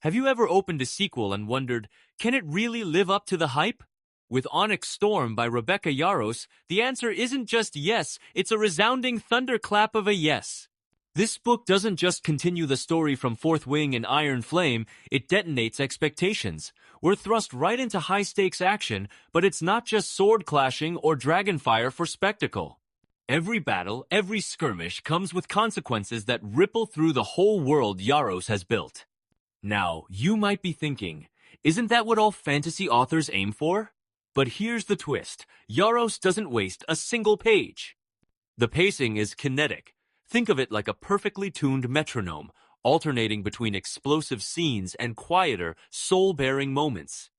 Have you ever opened a sequel and wondered, can it really live up to the hype? With Onyx Storm by Rebecca Yarros, the answer isn't just yes, it's a resounding thunderclap of a yes. This book doesn't just continue the story from Fourth Wing and Iron Flame, it detonates expectations. We're thrust right into high-stakes action, but it's not just sword clashing or dragonfire for spectacle. Every battle, every skirmish comes with consequences that ripple through the whole world Yarros has built. Now, you might be thinking, isn't that what all fantasy authors aim for? But here's the twist. Yarros doesn't waste a single page. The pacing is kinetic. Think of it like a perfectly tuned metronome, alternating between explosive scenes and quieter, soul-bearing moments.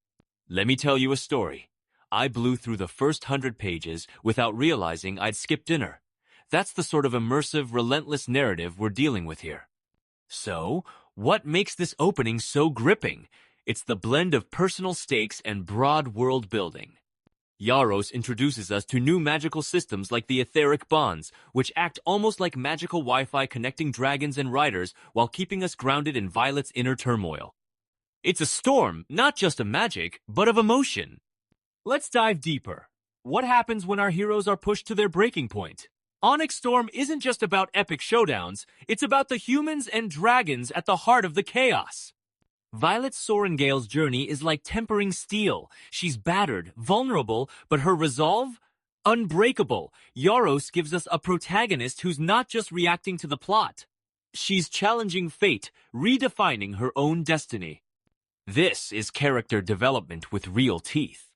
Let me tell you a story. I blew through the first 100 pages without realizing I'd skipped dinner. That's the sort of immersive, relentless narrative we're dealing with here. So, what makes this opening so gripping? It's the blend of personal stakes and broad world building. Yarros introduces us to new magical systems like the etheric bonds, which act almost like magical Wi-Fi connecting dragons and riders while keeping us grounded in Violet's inner turmoil. It's a storm, not just of magic, but of emotion. Let's dive deeper. What happens when our heroes are pushed to their breaking point? Onyx Storm isn't just about epic showdowns, it's about the humans and dragons at the heart of the chaos. Violet Sorrengail's journey is like tempering steel. She's battered, vulnerable, but her resolve? Unbreakable. Yarros gives us a protagonist who's not just reacting to the plot. She's challenging fate, redefining her own destiny. This is character development with real teeth.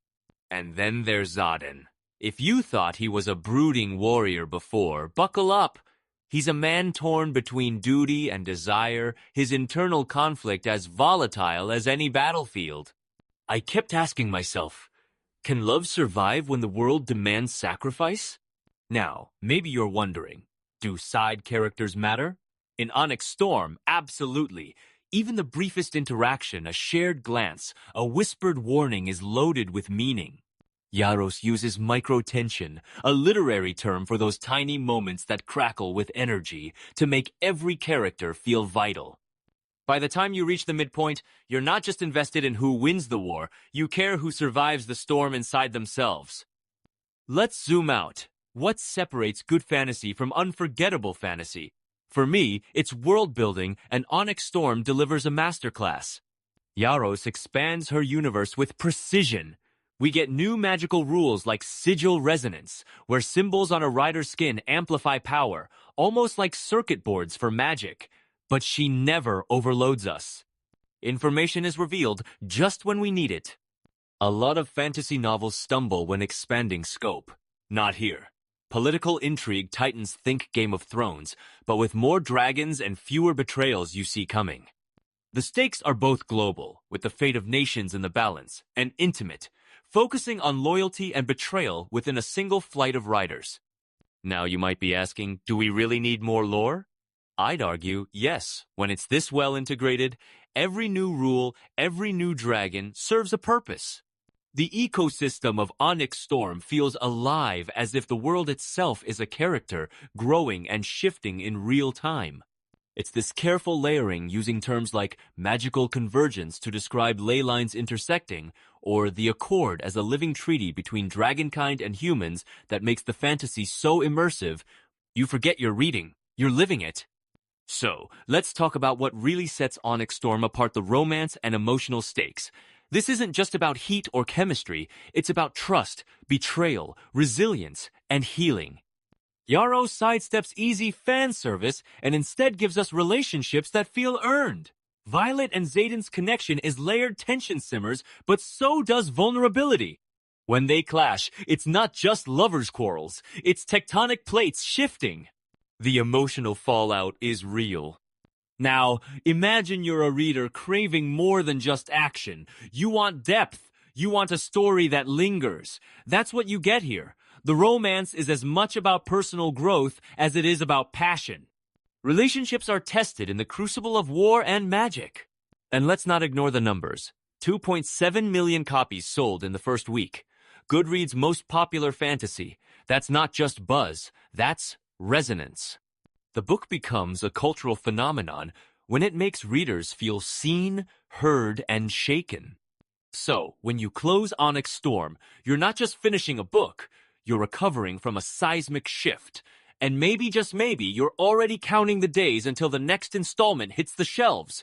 And then there's Xaden. If you thought he was a brooding warrior before, buckle up. He's a man torn between duty and desire, his internal conflict as volatile as any battlefield. I kept asking myself, can love survive when the world demands sacrifice? Now, maybe you're wondering, do side characters matter? In Onyx Storm, absolutely. Even the briefest interaction, a shared glance, a whispered warning is loaded with meaning. Yarros uses microtension, a literary term for those tiny moments that crackle with energy, to make every character feel vital. By the time you reach the midpoint, you're not just invested in who wins the war, you care who survives the storm inside themselves. Let's zoom out. What separates good fantasy from unforgettable fantasy? For me, it's world building, and Onyx Storm delivers a masterclass. Yarros expands her universe with precision. We get new magical rules like sigil resonance, where symbols on a rider's skin amplify power, almost like circuit boards for magic. But she never overloads us. Information is revealed just when we need it. A lot of fantasy novels stumble when expanding scope. Not here. Political intrigue tightens think Game of Thrones, but with more dragons and fewer betrayals you see coming. The stakes are both global, with the fate of nations in the balance, and intimate, focusing on loyalty and betrayal within a single flight of riders. Now you might be asking, do we really need more lore? I'd argue, yes. When it's this well integrated, every new rule, every new dragon serves a purpose. The ecosystem of Onyx Storm feels alive, as if the world itself is a character, growing and shifting in real time. It's this careful layering using terms like magical convergence to describe ley lines intersecting, or the accord as a living treaty between dragonkind and humans that makes the fantasy so immersive, you forget you're reading, you're living it. So, let's talk about what really sets Onyx Storm apart: the romance and emotional stakes. This isn't just about heat or chemistry, it's about trust, betrayal, resilience, and healing. Yarros sidesteps easy fan service and instead gives us relationships that feel earned. Violet and Xaden's connection is layered tension simmers, but so does vulnerability. When they clash, it's not just lovers' quarrels, it's tectonic plates shifting. The emotional fallout is real. Now, imagine you're a reader craving more than just action. You want depth. You want a story that lingers. That's what you get here. The romance is as much about personal growth as it is about passion. Relationships are tested in the crucible of war and magic. And let's not ignore the numbers. 2.7 million copies sold in the first week. Goodreads' most popular fantasy. That's not just buzz, that's resonance. The book becomes a cultural phenomenon when it makes readers feel seen, heard and shaken. So, when you close Onyx Storm, you're not just finishing a book, you're recovering from a seismic shift. And maybe, just maybe, you're already counting the days until the next installment hits the shelves.